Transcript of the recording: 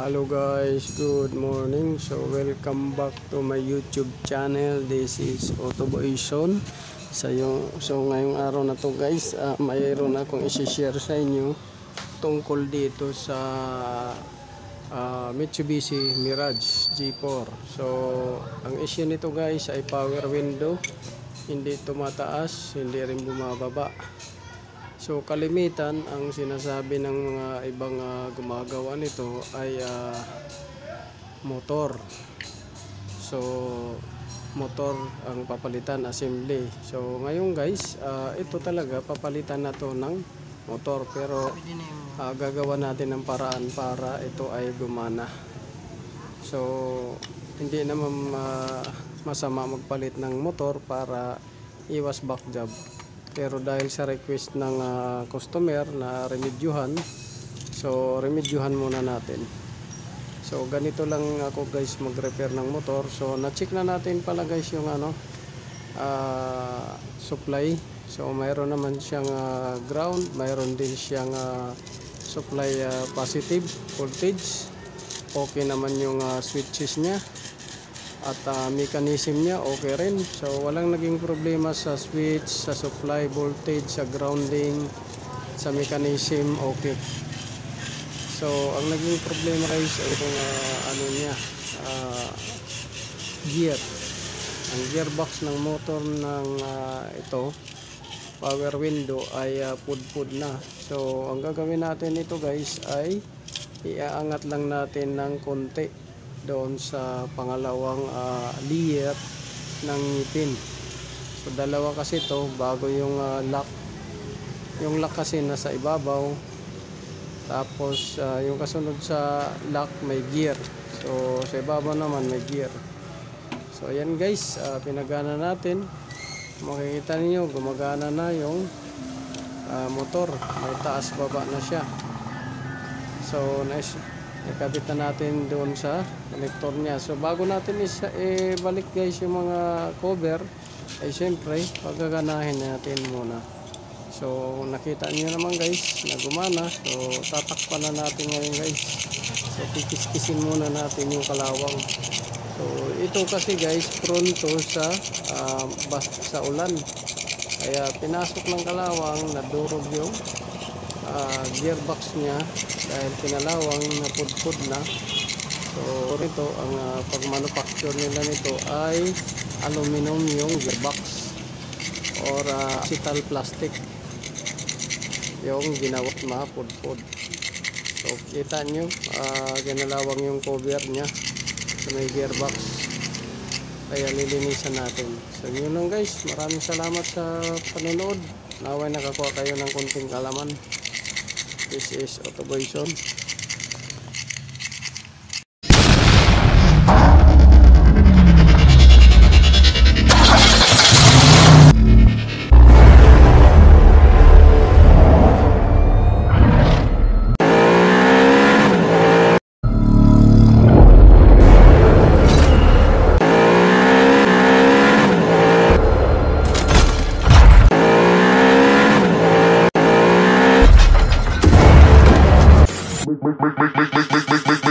Hello guys, good morning. So welcome back to my YouTube channel. This is Autoboyson. So ngayong araw na to guys, mayroon akong i-share sa inyo tungkol dito sa Mitsubishi Mirage G4. So ang issue nito guys ay power window, hindi tumataas, hindi rin bumababa. So kalimitan ang sinasabi ng mga ibang gumagawa nito ay motor. So motor ang papalitan, assembly. So ngayon guys, ito talaga papalitan na to ng motor, pero gagawa natin ng paraan para ito ay gumana. So hindi naman masama magpalit ng motor para iwas back job. Pero dahil sa request ng customer na remedyuhan, so remedyuhan muna natin. So ganito lang ako guys mag-repair ng motor. So na-check na natin pala guys yung supply. So mayroon naman siyang ground, mayroon din siyang supply positive voltage. Okay naman yung switches niya. At mechanism niya okay rin. So walang naging problema sa switch, sa supply voltage, sa grounding, sa mechanism okay. So ang naging problema guys ay itong gear. Ang gearbox ng motor ng ito power window ay pudpud na. So ang gagawin natin ito guys ay iaangat lang natin ng konti doon sa pangalawang layer ng ngipin. So dalawa kasi to bago yung lock. Yung lock kasi nasa ibabaw, tapos yung kasunod sa lock may gear. So sa ibabaw naman may gear. So ayan guys, pinagana natin. Makikita niyo gumagana na yung motor, may taas baba na siya. So nice. Ikabit na natin doon sa connector niya. So bago natin ibalik guys yung mga cover, ay syempre pagaganahin natin muna. So nakita niyo naman guys na gumana. So tatakpan na natin ngayon guys. So kikis-kisin muna natin yung kalawang. So ito kasi guys prone to sa ulan. Kaya pinasok ng kalawang, nadurog yung gearbox niya dahil pinalawang napudpud na. So ito ang pag-manufacture nila nito ay aluminum yung gearbox or acetal plastic yung ginawa mapudpud. So kita nyo ginalawang yung cover niya sa may gearbox, kaya lilinisan natin. So yun lang guys, maraming salamat sa panonood. Naway nakakuha kayo ng konting kalaman. This is Autoboyson. Make